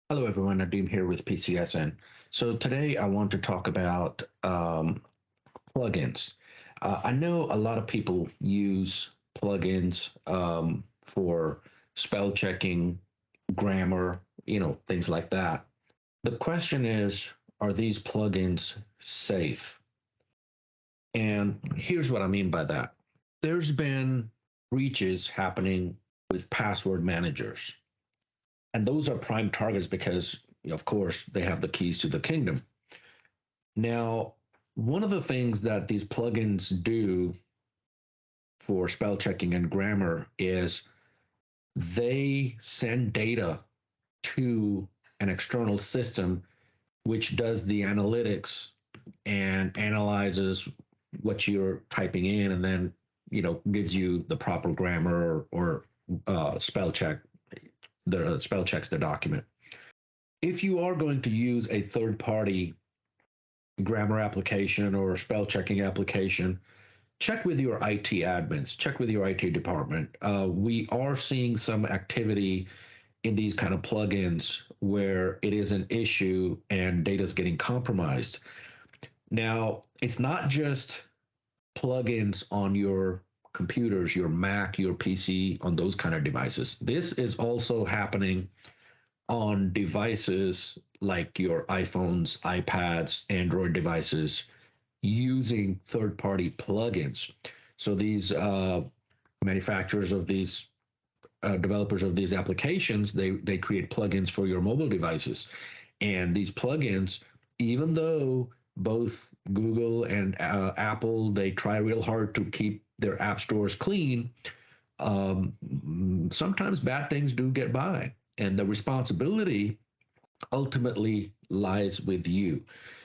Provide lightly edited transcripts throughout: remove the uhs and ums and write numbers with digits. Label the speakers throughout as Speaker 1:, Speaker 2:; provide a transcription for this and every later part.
Speaker 1: Hello, everyone. Nadeem here with PCSN. So today I want to talk about plugins. I know a lot of people use plugins for spell checking, grammar, things like that. The question is, are these plugins safe? And here's what I mean by that. There's been breaches happening with password managers, and those are prime targets because, of course, they have the keys to the kingdom. Now, one of the things that these plugins do for spell checking and grammar is they send data to an external system which does the analytics and analyzes what you're typing in, and then gives you the proper grammar or spell check, the spell checks the document. If you are going to use a third party grammar application or spell checking application, check with your IT admins, check with your IT department. We are seeing some activity in these kind of plugins where it is an issue and data is getting compromised. Now, it's not just plugins on your computers, your Mac, your PC, on those kind of devices. This is also happening on devices like your iPhones, iPads, Android devices using third party plugins. So these manufacturers of these developers of these applications, they create plugins for your mobile devices. And these plugins, even though both Google and Apple, they try real hard to keep their app stores clean, sometimes bad things do get by. And the responsibility ultimately lies with you.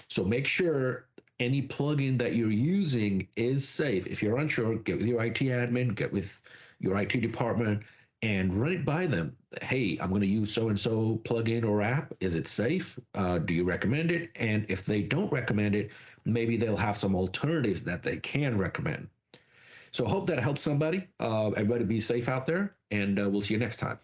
Speaker 1: So make sure any plugin that you're using is safe. If you're unsure, get with your IT admin, get with your IT department, and run it by them. Hey, I'm going to use so and so plugin or app. Is it safe? Do you recommend it? And if they don't recommend it, maybe they'll have some alternatives that they can recommend. So hope that helps somebody. Everybody be safe out there, and we'll see you next time.